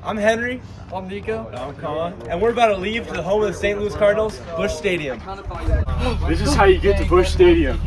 I'm Henry. I'm Nico. I'm Colin. And we're about to leave to the home of the St. Louis Cardinals, Busch Stadium. This is how you get to Busch Stadium.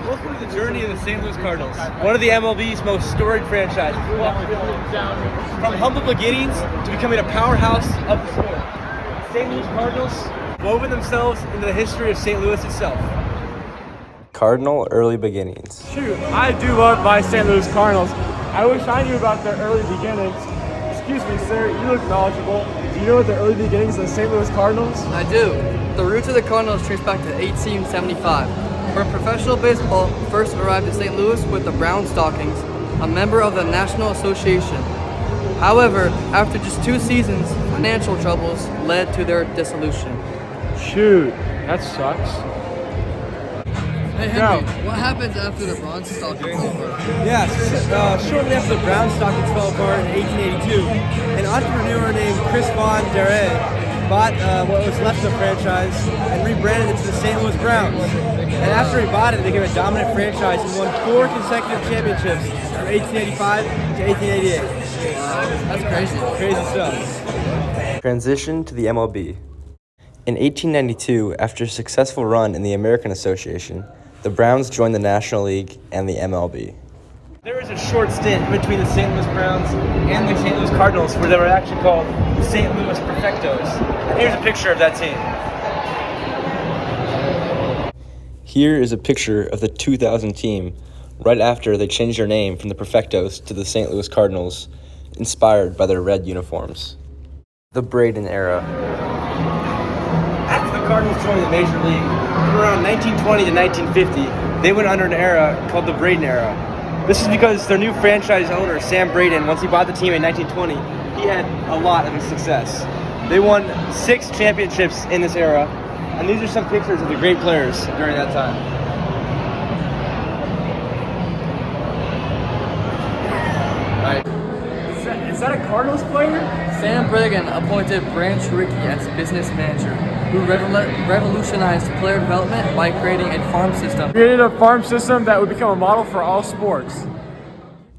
Welcome to the journey of the St. Louis Cardinals, one of the MLB's most storied franchises. From humble beginnings to becoming a powerhouse of the sport, St. Louis Cardinals woven themselves into the history of St. Louis itself. Cardinal early beginnings. Shoot, I do love my St. Louis Cardinals. I wish I knew about their early beginnings. Excuse me, sir, you look knowledgeable. Do you know what the early beginnings of the St. Louis Cardinals? I do. The roots of the Cardinals trace back to 1875, where professional baseball first arrived in St. Louis with the Brown Stockings, a member of the National Association. However, after just 2 seasons, financial troubles led to their dissolution. Shoot, that sucks. Hey Henry, what happens after the Brown Stockings fell apart? Shortly after the Brown Stockings fell apart in 1882, an entrepreneur named Chris Von Der bought what was left of the franchise and rebranded it to the St. Louis Browns. And after he bought it, they became a dominant franchise and won 4 consecutive championships from 1885 to 1888. That's crazy. Crazy stuff. Transition to the MLB. In 1892, after a successful run in the American Association, the Browns joined the National League and the MLB. There was a short stint between the St. Louis Browns and the St. Louis Cardinals where they were actually called the St. Louis Perfectos. And here's a picture of that team. Here is a picture of the 2000 team right after they changed their name from the Perfectos to the St. Louis Cardinals, inspired by their red uniforms. The Braden era. After the Cardinals joined the Major League, from around 1920 to 1950, they went under an era called the Braden era. This is because their new franchise owner, Sam Braden, once he bought the team in 1920, he had a lot of success. They won 6 championships in this era, and these are some pictures of the great players during that time. Is that a Cardinals player? Sam Braden appointed Branch Rickey as business manager, who revolutionized player development by creating a farm system. Created a farm system that would become a model for all sports.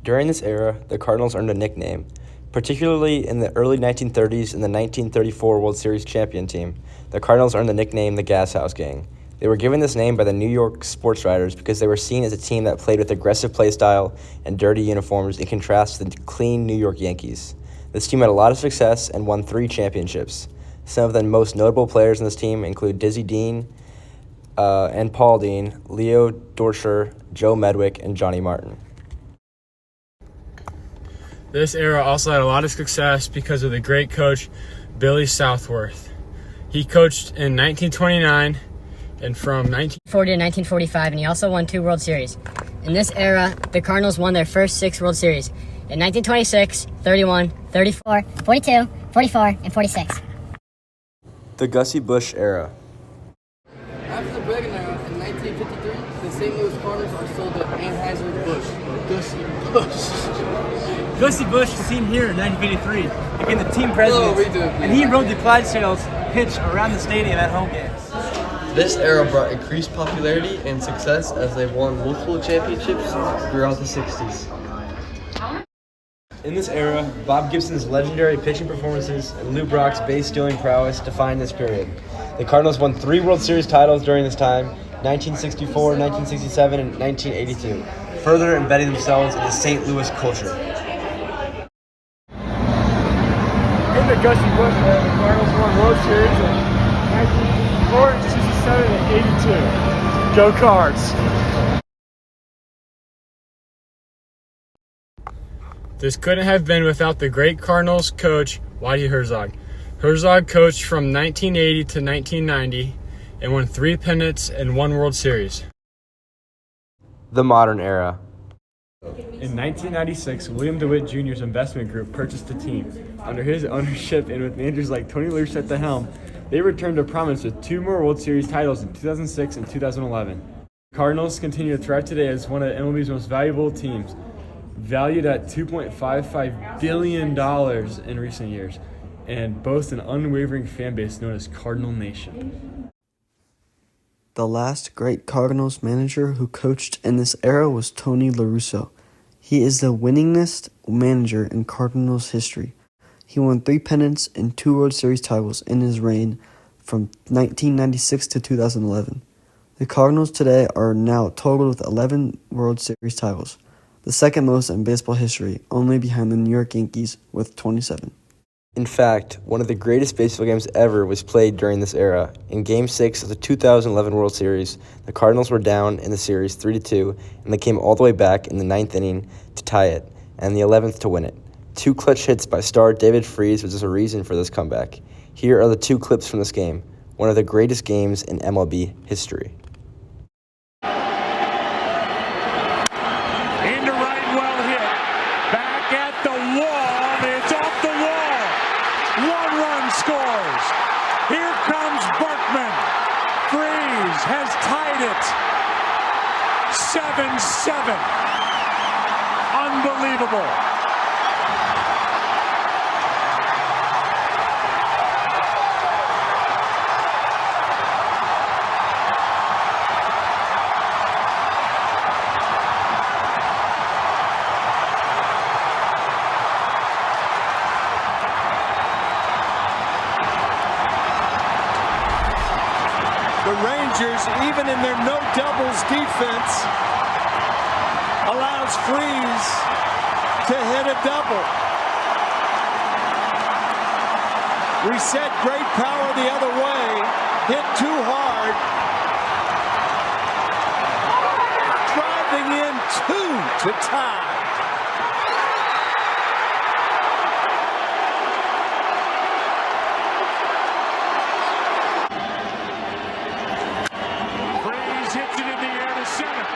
During this era, the Cardinals earned a nickname, particularly in the early 1930s and the 1934 World Series champion team. The Cardinals earned the nickname the Gas House Gang. They were given this name by the New York sports writers because they were seen as a team that played with aggressive play style and dirty uniforms in contrast to the clean New York Yankees. This team had a lot of success and won 3 championships. Some of the most notable players in this team include Dizzy Dean and Paul Dean, Leo Dorsher, Joe Medwick, and Johnny Martin. This era also had a lot of success because of the great coach, Billy Southworth. He coached in 1929 and from 1940 to 1945, and he also won 2 World Series. In this era, the Cardinals won their first 6 World Series in 1926, 31, 34, 42, 44, and 46. The Gussie Busch era. After the Braden era in 1953, the St. Louis Cardinals are sold to Anheuser-Busch, Gussie Busch. Gussie Busch, seen here in 1953, became the team president, and he rode the Clydesdales pitch around the stadium at home games. This era brought increased popularity and success as they won multiple championships throughout the 60s. In this era, Bob Gibson's legendary pitching performances and Lou Brock's base-stealing prowess defined this period. The Cardinals won 3 World Series titles during this time, 1964, 1967, and 1982. further embedding themselves in the St. Louis culture. In the Gushy Bush era, the Cardinals won World Series in 1954, 67, and 82. Go Cards! This couldn't have been without the great Cardinals coach, Whitey Herzog. Herzog coached from 1980 to 1990 and won 3 pennants and 1 World Series. The modern era. In 1996, William DeWitt Jr.'s investment group purchased the team. Under his ownership and with managers like Tony LaRusse at the helm, they returned to prominence with 2 more World Series titles in 2006 and 2011. The Cardinals continue to thrive today as one of MLB's most valuable teams, valued at $2.55 billion in recent years, and boasts an unwavering fan base known as Cardinal Nation. The last great Cardinals manager who coached in this era was Tony LaRusse. He is the winningest manager in Cardinals history. He won 3 pennants and 2 World Series titles in his reign from 1996 to 2011. The Cardinals today are now totaled with 11 World Series titles, the second most in baseball history, only behind the New York Yankees with 27. In fact, one of the greatest baseball games ever was played during this era. In Game 6 of the 2011 World Series, the Cardinals were down in the series 3-2, and they came all the way back in the 9th inning to tie it, and the 11th to win it. 2 clutch hits by star David Freese was a reason for this comeback. Here are the 2 clips from this game, one of the greatest games in MLB history. Into right, well hit. Back at the wall. It's off the wall. 1 run scores. Here comes Berkman. Freeze has tied it. 7-7. Unbelievable. The Rangers, even in their no doubles defense, allows Freeze to hit a double. We said great power the other way, hit too hard. Driving in 2 to tie. Hits it in the air to center.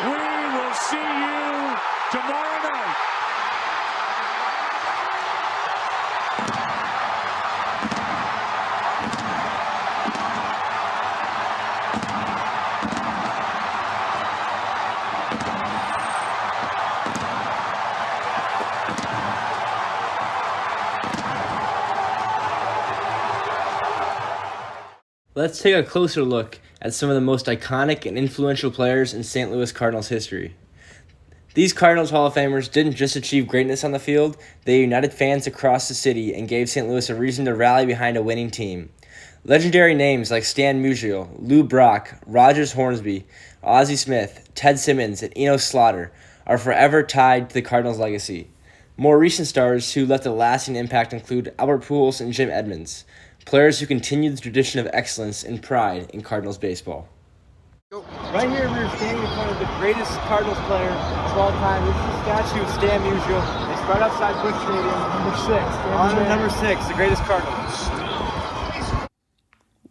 We will see you tomorrow night. Let's take a closer look at some of the most iconic and influential players in St. Louis Cardinals history. These Cardinals Hall of Famers didn't just achieve greatness on the field, they united fans across the city and gave St. Louis a reason to rally behind a winning team. Legendary names like Stan Musial, Lou Brock, Rogers Hornsby, Ozzie Smith, Ted Simmons, and Eno Slaughter are forever tied to the Cardinals' legacy. More recent stars who left a lasting impact include Albert Pujols and Jim Edmonds, players who continue the tradition of excellence and pride in Cardinals baseball. Right here, we are standing in front of the greatest Cardinals player of all time. This is a statue of Stan Musial. It's right outside Busch Stadium. Number 6. On number 6, the greatest Cardinals.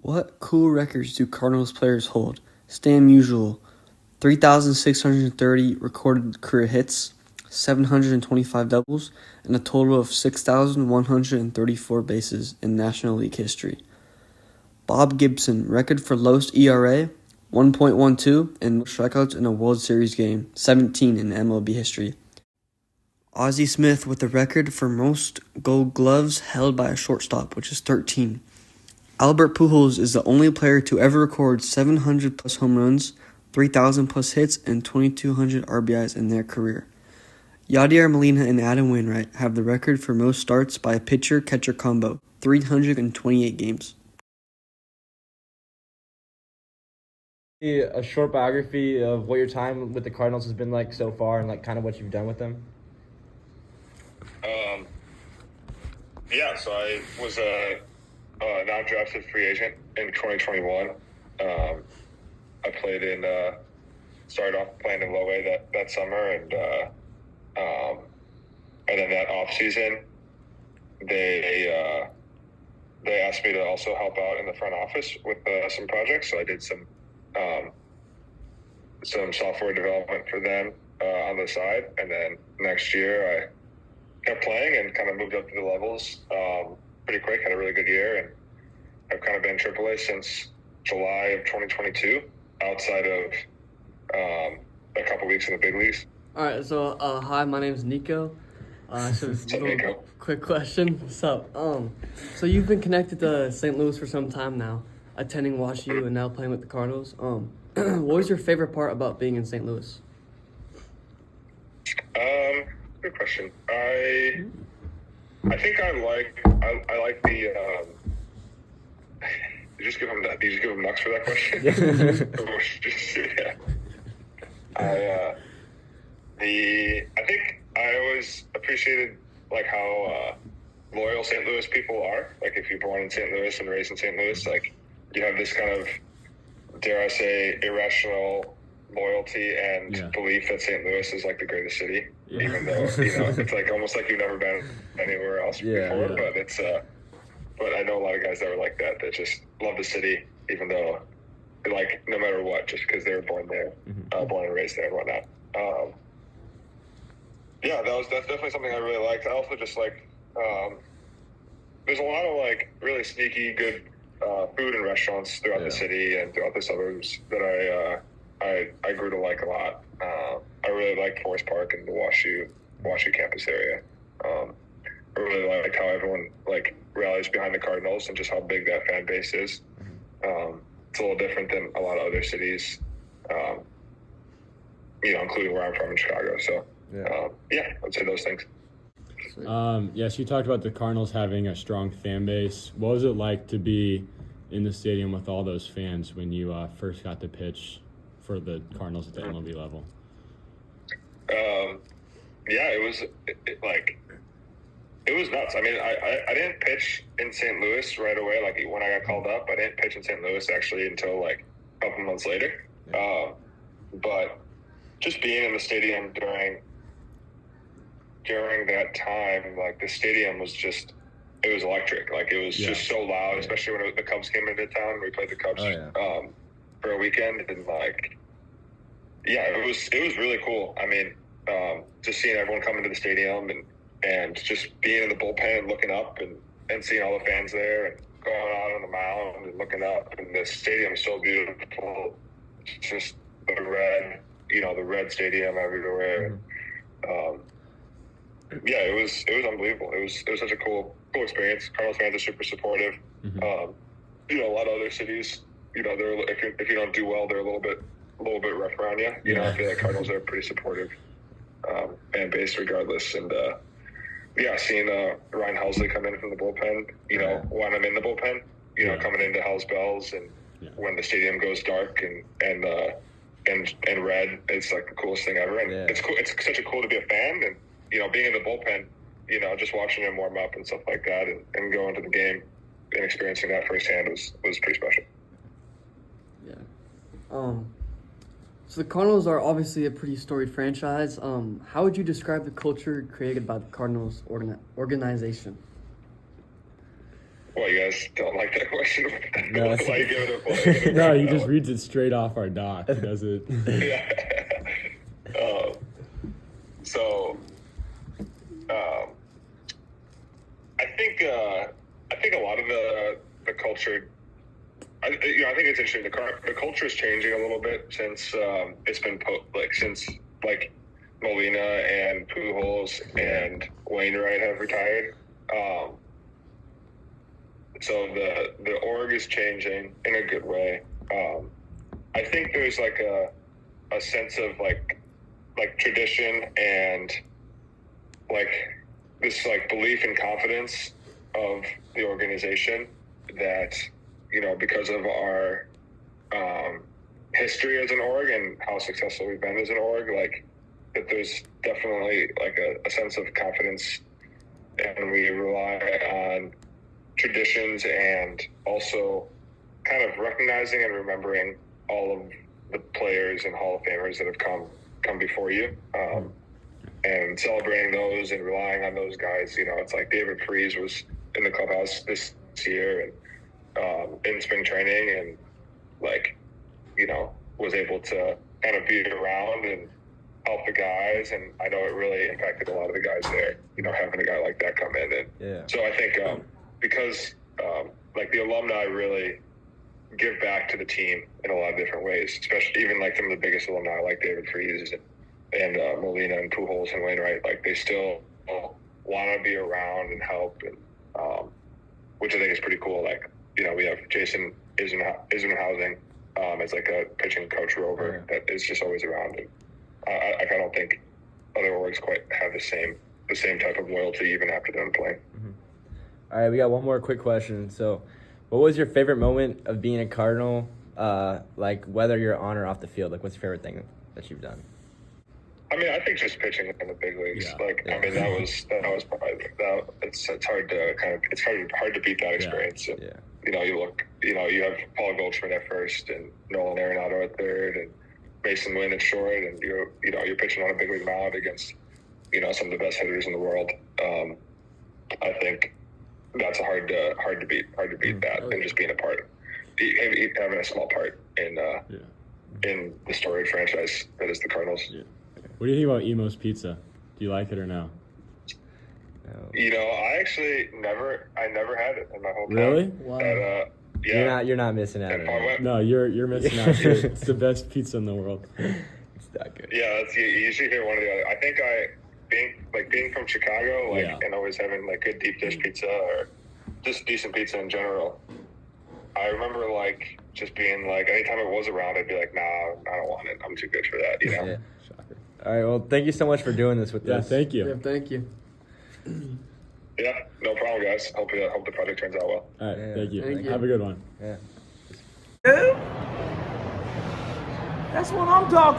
What cool records do Cardinals players hold? Stan Musial, 3,630 recorded career hits, 725 doubles, and a total of 6,134 bases in National League history. Bob Gibson, record for lowest ERA, 1.12, and most strikeouts in a World Series game, 17 in MLB history. Ozzie Smith with the record for most Gold Gloves held by a shortstop, which is 13. Albert Pujols is the only player to ever record 700-plus home runs, 3,000-plus hits, and 2,200 RBIs in their career. Yadier Molina and Adam Wainwright have the record for most starts by a pitcher-catcher combo, 328 games. A short biography of what your time with the Cardinals has been like so far and like kind of what you've done with them? Yeah, so I was a non-drafted free agent in 2021. I played started off playing in Low A that summer, and then that off season, they asked me to also help out in the front office with some projects. So I did some software development for them on the side, and then next year I kept playing and kind of moved up to the levels pretty quick. Had a really good year, and I've kind of been in AAA since July of 2022, outside of a couple weeks in the big leagues. All right, so hi, my name's Nico. So just a little Nico? quick question. What's up? So you've been connected to St. Louis for some time now, attending WashU and now playing with the Cardinals. What was your favorite part about being in St. Louis? Good question. I think I like the. Did you just give him nuts for that question? Yeah. I think I always appreciated like how loyal St. Louis people are. Like if you're born in St. Louis and raised in St. Louis, like you have this kind of, dare I say, irrational loyalty and belief that St. Louis is like the greatest city, even though it's like almost like you've never been anywhere else before. But it's but I know a lot of guys that are like that just love the city, even though like no matter what, just because they were born there, born and raised there and whatnot. That's definitely something I really liked. I also just like there's a lot of like really sneaky good food and restaurants throughout the city and throughout the suburbs that I grew to like a lot. I really liked Forest Park and the WashU campus area. I really liked how everyone like rallies behind the Cardinals and just how big that fan base is. It's a little different than a lot of other cities, including where I'm from in Chicago. So, I'd say those things. Yes, you talked about the Cardinals having a strong fan base. What was it like to be in the stadium with all those fans when you first got to pitch for the Cardinals at the MLB level? It was nuts. I mean, I didn't pitch in St. Louis right away. Like when I got called up, I didn't pitch in St. Louis actually until like a couple months later. But just being in the stadium during that time, like the stadium was just, it was electric. Like it was just so loud, especially when the Cubs came into town. We played the Cubs for a weekend, and like, it was really cool. I mean, just seeing everyone come into the stadium and just being in the bullpen and looking up and seeing all the fans there and going out on the mound and looking up, and the stadium is so beautiful. It's just the red stadium everywhere. It was unbelievable. It was such a cool experience. Cardinals fans are super supportive. A lot of other cities, they're if you don't do well, they're a little bit rough around you. I feel like Cardinals are pretty supportive fan base regardless. And seeing Ryan Helsley come in from the bullpen, when I'm in the bullpen, coming into Hell's Bells, and when the stadium goes dark and red, it's like the coolest thing ever. And it's cool. It's such a cool to be a fan, and being in the bullpen, just watching him warm up and stuff like that, and going to the game and experiencing that firsthand was pretty special. So the Cardinals are obviously a pretty storied franchise. How would you describe the culture created by the Cardinals organization? Well, you guys don't like that question. No, Why you give it a play? No, he just reads it straight off our doc. He does it. I think a lot of the culture. I think it's interesting. The culture is changing a little bit since it's been since Molina and Pujols and Wainwright have retired. So the org is changing in a good way. I think there's like a sense of like tradition and like this like belief and confidence of the organization that because of our history as an org and how successful we've been as an org, like that there's definitely like a sense of confidence, and we rely on traditions and also kind of recognizing and remembering all of the players and Hall of Famers that have come before you, and celebrating those and relying on those guys. You know, it's like David Freese was in the clubhouse this year and in spring training, and like, you know, was able to kind of be around and help the guys. And I know it really impacted a lot of the guys there, you know, having a guy like that come in. And so I think because like the alumni really give back to the team in a lot of different ways, especially even like some of the biggest alumni like David Freese and Molina and Pujols and Wainwright, like they still want to be around and help, and which I think is pretty cool. Like, you know, we have Jason Isenhausen as like a pitching coach rover that is just always around, and I don't think other orgs quite have the same type of loyalty even after them playing. All right, we got one more quick question. So, what was your favorite moment of being a Cardinal? Like whether you're on or off the field, like what's your favorite thing that you've done? I mean, I think just pitching in the big leagues. I mean, that was probably it's hard to beat that experience. And, you know, you have Paul Goldschmidt at first and Nolan Arenado at third and Mason Wynn at short, and you're pitching on a big league mound against, you know, some of the best hitters in the world. I think that's hard to beat that, and just being a part, having a small part in the storied franchise that is the Cardinals. What do you think about Emo's Pizza? Do you like it or no? You know, I never had it in my whole time. Really? Wow. You're not missing out. No, you're missing out. It's the best pizza in the world. It's that good. Yeah, you usually hear one or the other. I think being from Chicago, and always having like good deep dish pizza or just decent pizza in general. I remember like just being like, anytime it was around, I'd be like, nah, I don't want it. I'm too good for that, you know? Yeah. Shocker. All right, well, thank you so much for doing this with us. Thank you. Yeah, thank you. Yeah, no problem, guys. Hope the project turns out well. All right, thank you. Thank you. Have a good one. Yeah. That's what I'm talking about.